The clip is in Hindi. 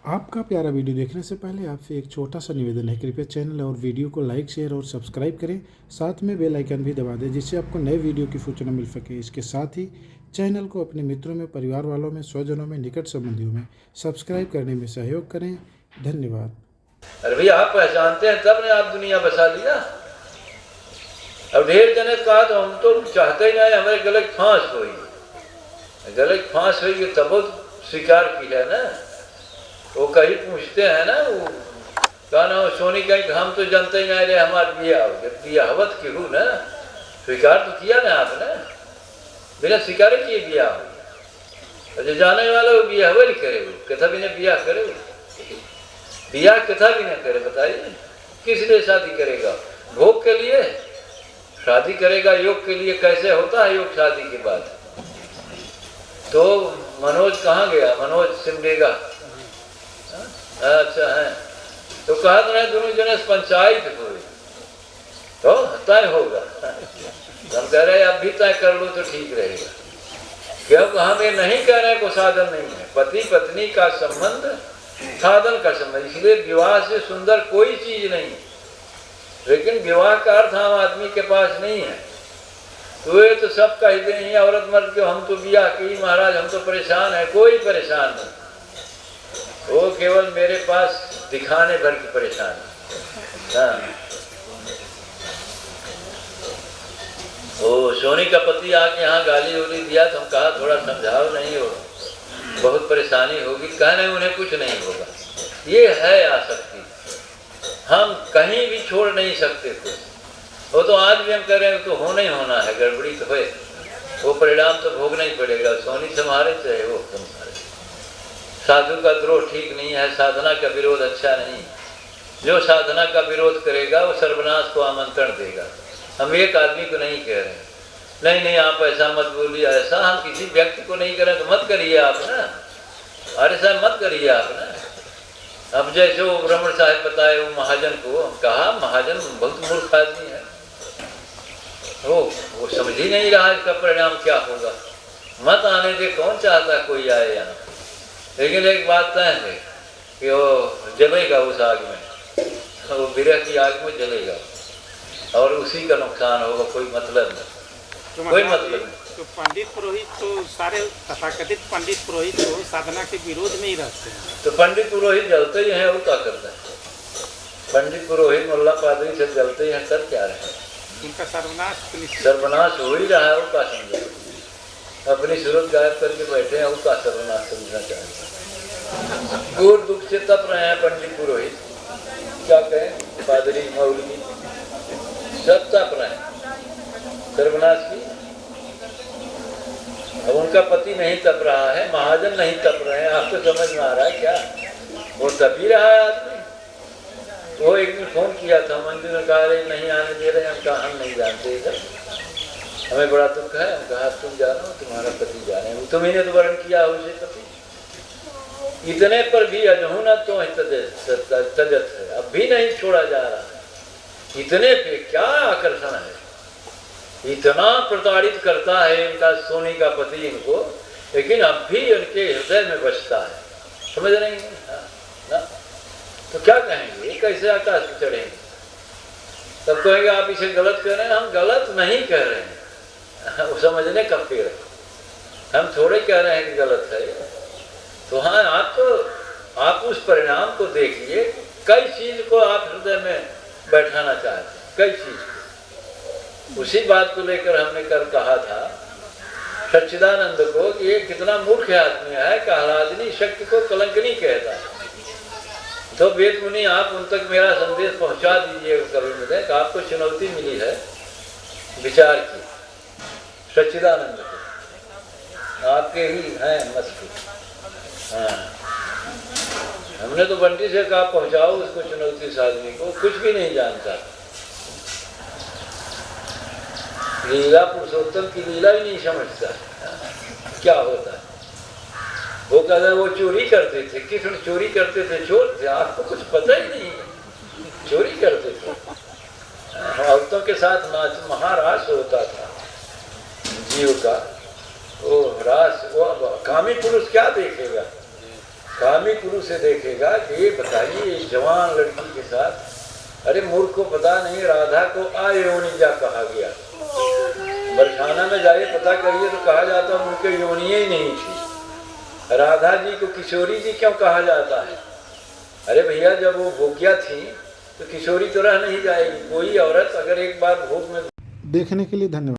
आपका प्यारा वीडियो देखने से पहले आपसे एक छोटा सा निवेदन है, कृपया चैनल और वीडियो को लाइक, शेयर और सब्सक्राइब करें। साथ में बेल आइकन भी दबा दें जिससे आपको नए वीडियो की सूचना मिल सके। इसके साथ ही चैनल को अपने मित्रों में, परिवार वालों में, स्वजनों में, निकट संबंधियों में सब्सक्राइब करने में सहयोग करें। धन्यवाद। अरे भैया आप पहचानते हैं तब ने आप दुनिया बसा लिया। अब ढेर जने कहा तो हम तो चाहते ही नहीं, हमारे गले फांस हुई, गले फांस हुई तब स्वीकार की है ना। वो कहीं पूछते हैं ना, वो कहना सोनी कहीं हम तो जानते ही नहीं रहे हमारे बिया हो गया, बिया हवत की हूँ ना, स्वीकार तो किया ना आपने, बिना स्वीकार किए बिया हो। जो जाने वाला वो बिया हवा नहीं करे, वो कथा भी नहीं बिया करे, बिया कथा भी नहीं करे। बताइए किस लिए शादी करेगा? भोग के लिए शादी करेगा, योग के लिए। कैसे होता है योग शादी के बाद? तो मनोज कहाँ गया? मनोज सिमडेगा। अच्छा है तो कहा तो नहीं दोनों जने पंचायत हुई तो तय होगा। हम कह रहे अब भी तय कर लो तो ठीक रहेगा, क्योंकि हम ये नहीं कह रहे को साधन नहीं है। पति पत्नी का संबंध साधन का संबंध, इसलिए विवाह से सुंदर कोई चीज नहीं। लेकिन विवाह का अर्थ आम आदमी के पास नहीं है। तो ये तो सब कहते हैं औरत मर्द के हम तो बिया की महाराज, हम तो परेशान है। कोई परेशान नहीं, वो केवल मेरे पास दिखाने भर की परेशानी। हाँ, वो सोनी का पति आके यहाँ गाली उली दिया तो हम कहा थोड़ा समझाओ, नहीं हो बहुत परेशानी होगी। कहने उन्हें कुछ नहीं होगा, ये है आसक्ति, हम कहीं भी छोड़ नहीं सकते कुछ। वो तो आज भी हम कह रहे हैं तो होना ही होना है, गड़बड़ी तो है, वो परिणाम तो भोगना ही पड़ेगा। सोनी संभाले चाहे वो संभाले। साधु का द्रोह ठीक नहीं है, साधना का विरोध अच्छा नहीं। जो साधना का विरोध करेगा वो सर्वनाश को आमंत्रण देगा। हम एक आदमी को नहीं कह रहे हैं, नहीं नहीं आप ऐसा मत बोलिए, ऐसा हम किसी व्यक्ति को नहीं करें तो मत करिए आप ना। अरे साहब मत करिए आप ना। अब जैसे वो ब्राह्मण साहब बताए वो महाजन को, हम कहा महाजन बहुत मूर्ख आदमी है, वो समझ ही नहीं रहा इसका परिणाम क्या होगा। मत आने दे, कौन चाहता कोई आए यहाँ। लेकिन एक बात तय है कि वो जलेगा उस आग में, वो विरह की आग में जलेगा और उसी का नुकसान होगा। कोई मतलब नहीं, कोई मतलब नहीं। तो पंडित पुरोहित तो सारे तथाकथित पंडित पुरोहित तो साधना के विरोध में ही रहते हैं। तो पंडित पुरोहित जलते ही हैं, वो क्या करते हैं? पंडित पुरोहित मुल्ला पादरी सब जलते ही हैं, कर क्या रहे हैं? उनका सर्वनाश हो ही रहा है। वो क्या समझे? अपनी सूरत गायब करके बैठे हैं, वो क्या सर्वनाश समझना चाहते हैं? घोर दुख से तप रहे हैं पंडित पुरोहित, क्या कहें, पादरी मौलवी सब तप रहे हैं सर्वनाश की। अब उनका पति नहीं तप रहा है, महाजन नहीं तप रहे हैं, आपको समझ में आ रहा है क्या? वो तप ही रहा है आदमी। वो एक दिन फोन किया था, मंदिर में कहा रहे नहीं आने दे रहे, हम कहा हम नहीं जानते इधर, हमें बड़ा दुख है। हम कहा तुम जानो, तुम्हारा पति जाने, तुम्ही ने तो वर्ण किया उसे पति। इतने पर भी अजहुना तो तजत है, अब भी नहीं छोड़ा जा रहा है। इतने पे क्या आकर्षण है, इतना प्रताड़ित करता है इनका सोनी का पति इनको, लेकिन अब भी उनके हृदय में बसता है। समझ रहे हैं ना? तो क्या कहेंगे, कैसे आकाश में चढ़ेंगे? तब कहेंगे आप इसे गलत कह रहे हैं। हम गलत नहीं कह रहे हैं, वो समझने का फेर है। हम थोड़े कह रहे हैं कि गलत है। तो हाँ, आप उस परिणाम को देखिए, कई चीज को आप हृदय में बैठाना चाहते हैं, कई चीज को। उसी बात को लेकर हमने कल कहा था सच्चिदानंद को कि ये कितना मूर्ख आदमी है, कहलादनी शक्ति को कलंकनी कहता है। तो वेद मुनि आप उन तक मेरा संदेश पहुंचा दीजिएगा कभी मिले कि आपको चुनौती मिली है विचार की, सच्चिदानंद को, आपके ही हैं मस्ती। हाँ, हमने तो बंटी से कहा पहुंचाओ उसको चुनौती इस आदमी को, कुछ भी नहीं जानता, लीला पुरुषोत्तम की लीला ही नहीं समझता क्या होता है। वो कहता है वो चोरी करते थे, कृष्ण चोरी करते थे, चोर थे, आपको कुछ पता ही नहीं है, चोरी करते थे। औरतों के साथ नाच महारास होता था जीव का, वो रास, वो कामी पुरुष क्या देखेगा? कामी पुरुष से देखेगा कि ये बताइए इस जवान लड़की के साथ, अरे मूर्ख को पता नहीं राधा को अयोनिजा कहा गया। बरसाना में जाइए पता करिए तो कहा जाता है उनके योनियाँ ही नहीं थी। राधा जी को किशोरी जी क्यों कहा जाता है? अरे भैया जब वो भोग्या थी तो किशोरी तो रह नहीं जाएगी। कोई औरत अगर एक बार भोग में देखने के लिए धन्यवाद।